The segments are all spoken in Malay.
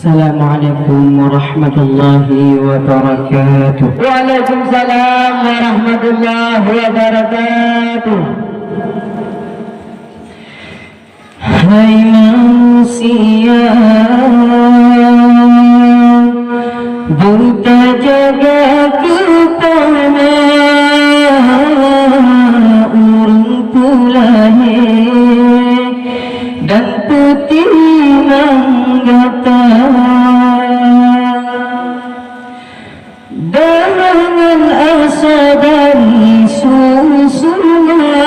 Assalamualaikum warahmatullahi wabarakatuh. Waalaikumsalam warahmatullahi wabarakatuh. Hai manusia, buta jaga kepala, urung pulahir dan putih manggata. Dengan asa dari susunya,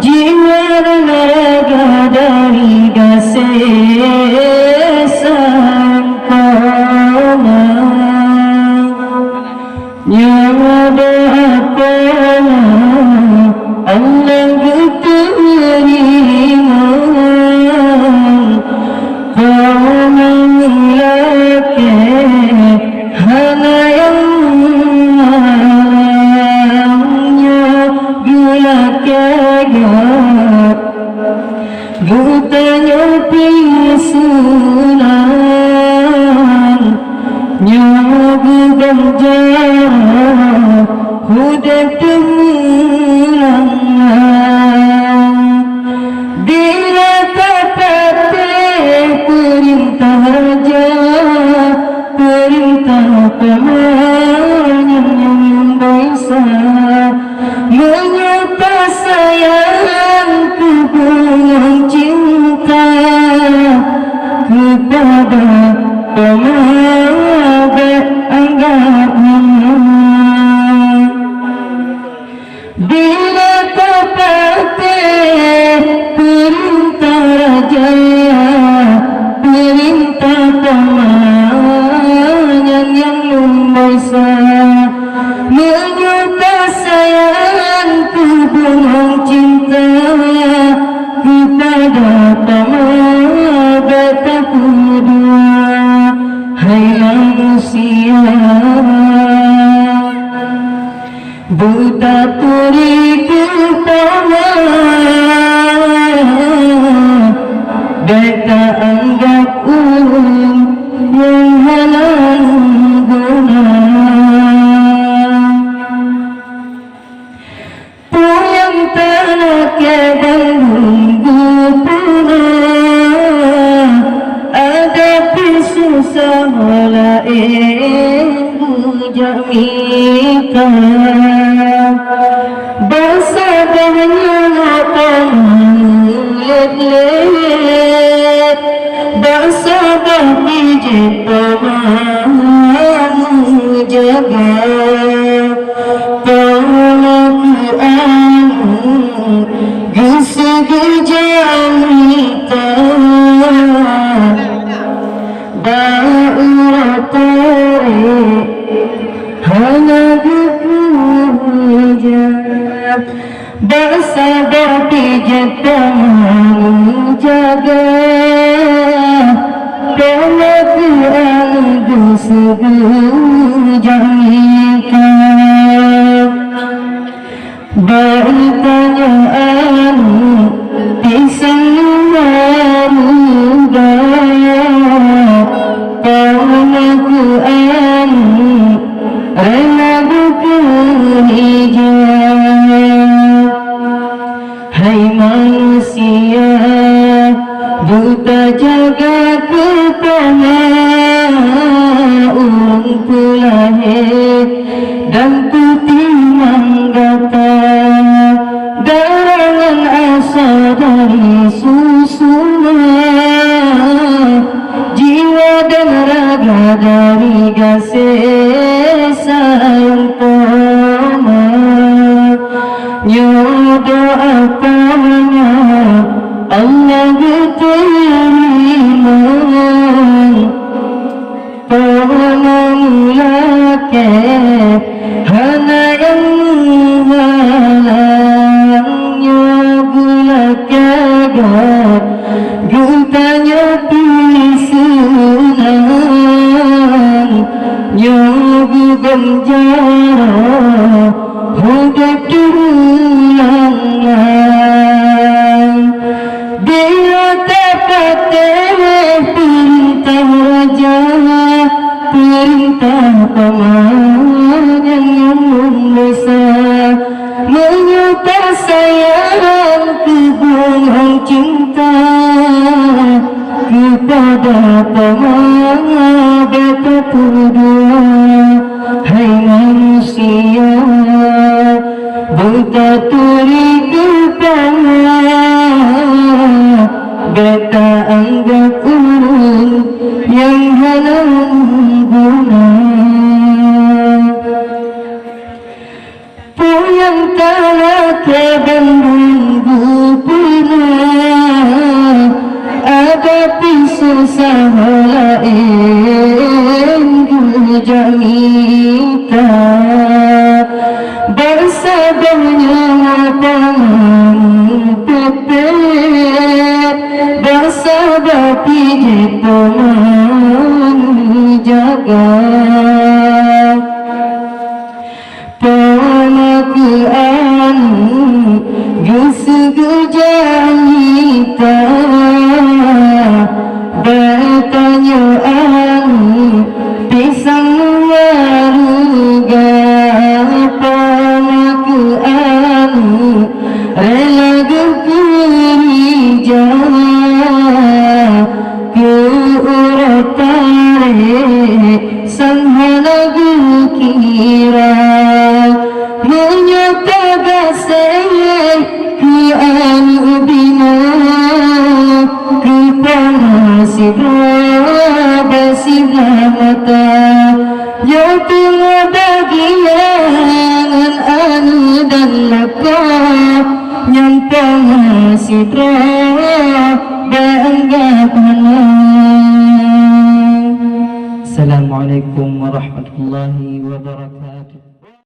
jiwa dan raga dari kasih sangkana. Nyawa doa Allah terima, kau memiliki hana yang malangnya gula kagak butanya pisulan nyawa bukan jarah hudak temulang. Bila tak perintah raja, perintah pemenang yang bisa menyapa sayang hubungan cinta kepada pemabek agama. Bila tepati perintah raja, perintah pemanang yang bisa menyapa sayang hubungan cinta kepada pemabek kedua. Hai manusia, buta turi kepala, beta anggap yang halang guna. Puyang tanah ke Bandung puna, ada susah lain bujamikan. Basa banyak let-let, basa bahijit pamamu jaga. Pengakuanmu gesegejamita dauratore hanya berhujab. Basa berpijat pamamu jaga. Pengakuanmu gesegejamita bertanyaan pisang maruga. Pengakuan rela bukan hijab. Hai manusia, buta jaga kepala, urung pulahir dan putih manggata. Darangan asa dari susunya, jiwa dan raga dari kasih sayang pama. Doa apanya Allah terima, perintah pamannya yang membesar, menyuta sayang kegungan cinta kepada paman beta kedua. Hai manusia, beta turi kepala, beta anggap urun yang hana guna. Puyang talaka bandunggu pernah, ada susah lain jamita. Bersabarnya paman pepet, bersabar pijit paman jaga. Pemakuan gesegejanyita, bertanyaan pisang waruga. Pemakuan rela gegerija ke uratare sanghana gukira, menyata gasai ke anu bina ke panasibra basibla mata ya tengah bagian anu dan laka yang panasibra bangga. Assalamualaikum warahmatullahi wabarakatuh.